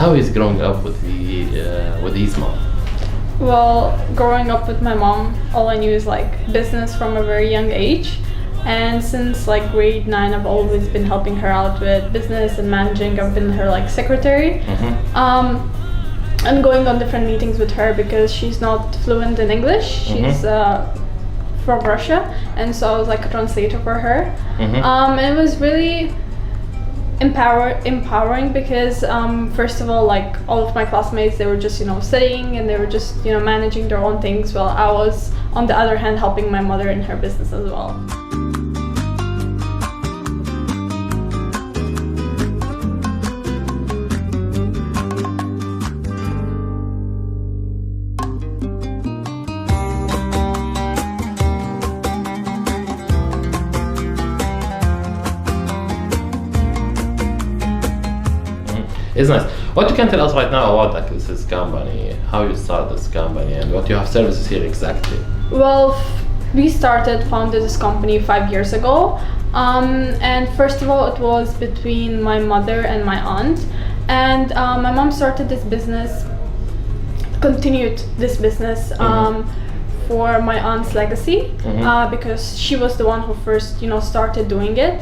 How is growing up with his mom? Well, growing up with my mom, all I knew is like business from a very young age. And since like grade 9, I've always been helping her out with business and managing. I've been her like secretary. And going on different meetings with her because she's not fluent in English. She's from Russia, and so I was like a translator for her. And it was really empowering because first of all, like all of my classmates, they were just studying and they were just managing their own things, while I was on the other hand helping my mother in her business as well. It's nice. What you can tell us right now about this company, how you started this company, and what you have services here exactly? Well, we founded this company 5 years ago. And first of all, it was between my mother and my aunt. And my mom started this business, continued this business for my aunt's legacy, because she was the one who first started doing it.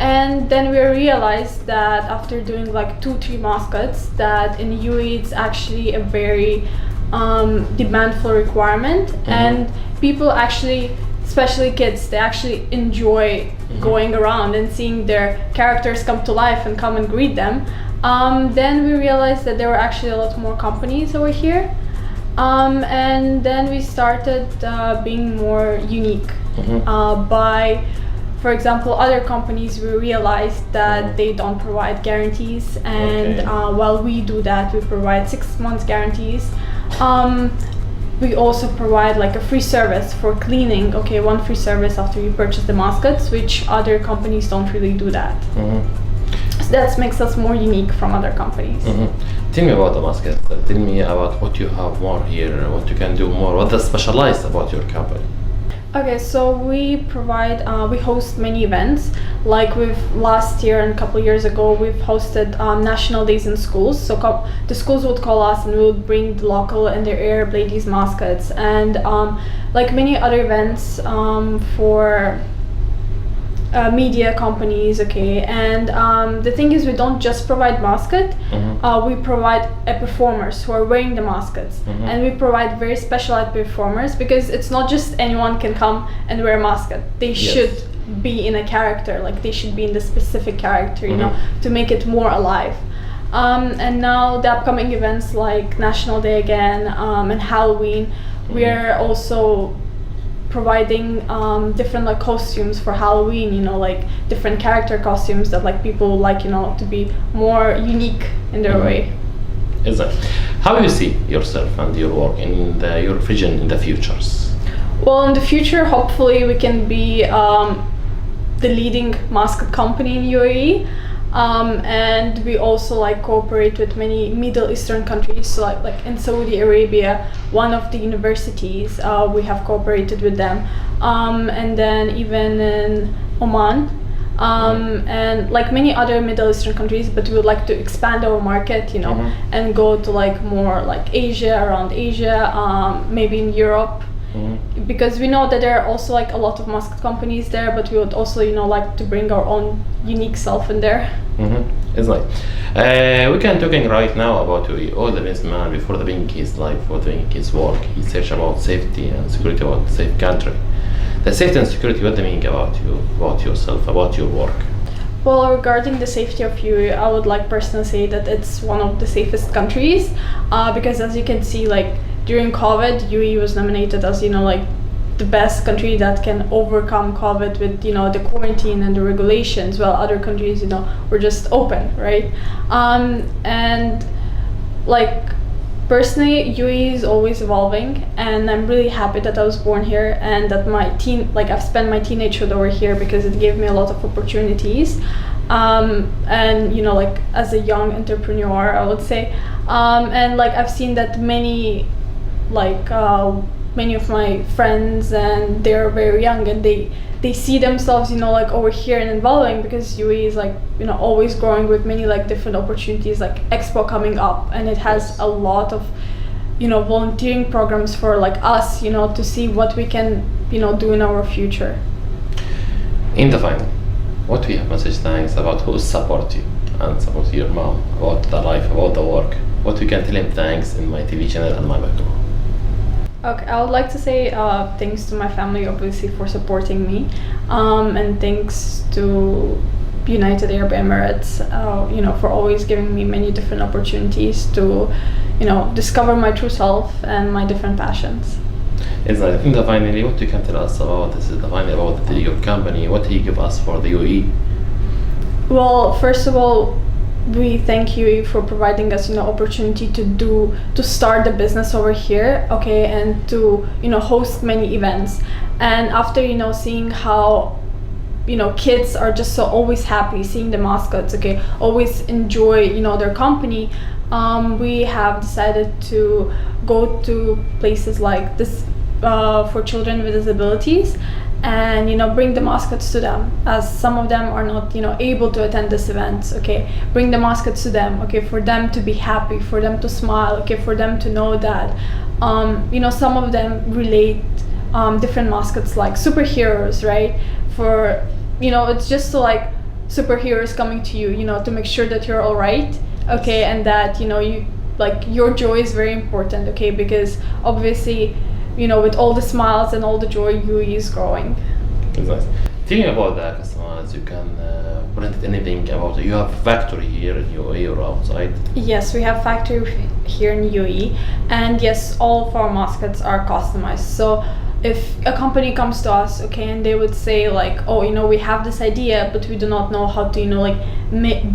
And then we realized that after doing like 2-3 mascots, that in UAE it's actually a very demandful requirement, and people actually, especially kids, they actually enjoy going around and seeing their characters come to life and come and greet them. Then we realized that there were actually a lot more companies over here. And then we started being more unique by, for example, other companies. We realized that they don't provide guarantees, and while we do that, we provide 6 months guarantees. We also provide like a free service for cleaning, one free service after you purchase the mascots, which other companies don't really do that. So that makes us more unique from other companies. Tell me about the mascot. Tell me about what you have more here, what you can do more, what is specialized about your company. Okay, so we provide, we host many events. Like last year and a couple years ago, we've hosted national days in schools. So the schools would call us and we would bring the local and their Arab ladies mascots, and like many other events for media companies. And the thing is, we don't just provide mascot, we provide performers who are wearing the mascots, and we provide very specialized performers, because it's not just anyone can come and wear a mascot. They should be in a character, like they should be in the specific character, to make it more alive. And now the upcoming events like National Day again, and Halloween, we are also providing different like costumes for Halloween, like different character costumes that like people like to be more unique in their way. Exactly. How do you see yourself and your work in your vision in the futures? Well, in the future, hopefully we can be the leading mascot company in UAE. And we also like cooperate with many Middle Eastern countries, so like in Saudi Arabia, one of the universities, we have cooperated with them, and then even in Oman, and like many other Middle Eastern countries. But we would like to expand our market, and go to like more like around Asia, maybe in Europe. Because we know that there are also like a lot of mascot companies there, but we would also like to bring our own unique self in there. It's like we can talking right now about all the businessman before the being his life, for doing his work. He search about safety and security, about safe country. The safety and security, what do you mean about you, about yourself, about your work? Well, regarding the safety of UAE, I would like personally say that it's one of the safest countries, because as you can see, like during COVID, UAE was nominated as like the best country that can overcome COVID with the quarantine and the regulations, while other countries were just open, right? And like personally, UAE is always evolving, and I'm really happy that I was born here and that I've spent my teenagehood over here, because it gave me a lot of opportunities. And like as a young entrepreneur, I would say, and like I've seen that many like many of my friends, and they're very young, and they see themselves, like over here and involving, because UAE is like, always growing with many like different opportunities, like Expo coming up, and it has a lot of, volunteering programs for like us, to see what we can, do in our future. In the final, what we have message thanks about who support you and support your mom, about the life, about the work, what we can tell him thanks in my TV channel and my background. Okay, I would like to say thanks to my family, obviously, for supporting me, and thanks to United Arab Emirates, for always giving me many different opportunities to, discover my true self and my different passions. Exactly. In the finally, what you can tell us about this is the finally about your company, what he give us for the UAE? Well, first of all, we thank you for providing us, opportunity to start the business over here, okay, and to, host many events. And after, seeing how, kids are just so always happy seeing the mascots, okay, always enjoy, their company, we have decided to go to places like this for children with disabilities, and bring the mascots to them, as some of them are not able to attend this event, okay, bring the mascots to them, okay, for them to be happy, for them to smile, okay, for them to know that some of them relate different mascots like superheroes, right, for it's just so like superheroes coming to you, to make sure that you're all right, okay, and that you like your joy is very important, okay, because obviously with all the smiles and all the joy, UAE is growing. That's nice. Thinking about the customers, you can print anything about it. You have factory here in UAE or outside? Yes, we have factory here in UAE, and yes, all of our mascots are customized. So if a company comes to us, okay, and they would say like, oh, we have this idea, but we do not know how to,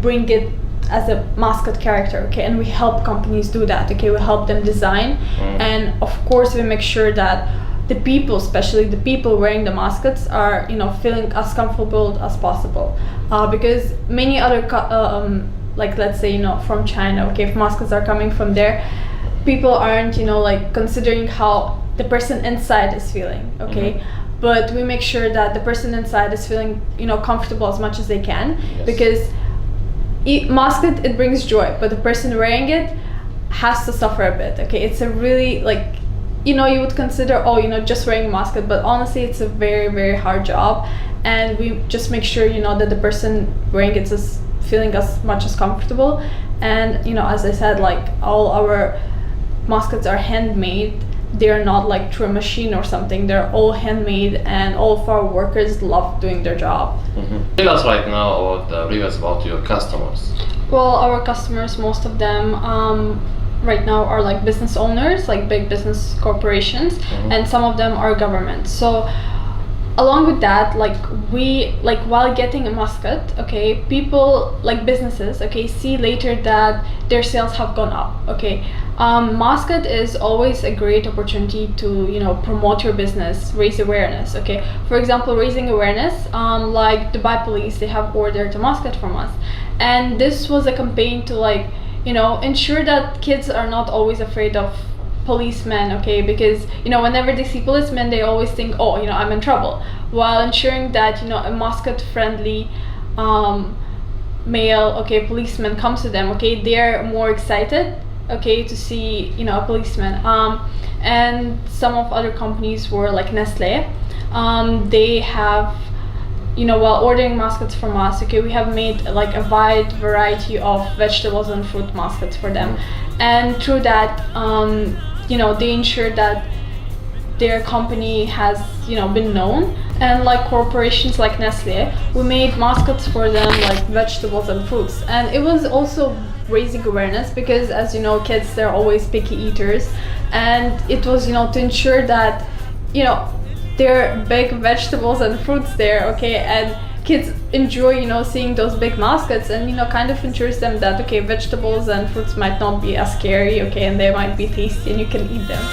bring it as a mascot character, okay, and we help companies do that, okay, we help them design, and of course we make sure that the people, especially the people wearing the mascots, are feeling as comfortable as possible, because many other like let's say from China, okay, if mascots are coming from there, people aren't like considering how the person inside is feeling, okay, but we make sure that the person inside is feeling comfortable as much as they can, because mascot, it brings joy, but the person wearing it has to suffer a bit, okay, it's a really like you would consider, just wearing a mascot, but honestly it's a very, very hard job, and we just make sure that the person wearing it is feeling as much as comfortable. And as I said, like all our mascots are handmade, they're not like through a machine or something, they're all handmade, and all of our workers love doing their job. Tell us right now about the reviews about your customers. Well, our customers, most of them right now are like business owners, like big business corporations, and some of them are government. So along with that, like we while getting a mascot, okay, people like businesses, okay, see later that their sales have gone up, okay. Mascot is always a great opportunity to promote your business, raise awareness, okay. For example, raising awareness, like Dubai Police, they have ordered a mascot from us, and this was a campaign to like ensure that kids are not always afraid of policemen, okay, because whenever they see policemen, they always think, oh, I'm in trouble, while ensuring that a mascot friendly male, okay, policeman comes to them, okay, they're more excited, okay, to see a policeman. And some of other companies were like Nestle, they have while ordering mascots from us, okay, we have made like a wide variety of vegetables and fruit mascots for them, and through that they ensure that their company has been known. And like corporations like Nestle, we made mascots for them like vegetables and fruits, and it was also raising awareness, because as kids, they're always picky eaters, and it was to ensure that there are big vegetables and fruits there, okay, and kids enjoy seeing those big mascots, and kind of ensures them that okay, vegetables and fruits might not be as scary, okay, and they might be tasty and you can eat them.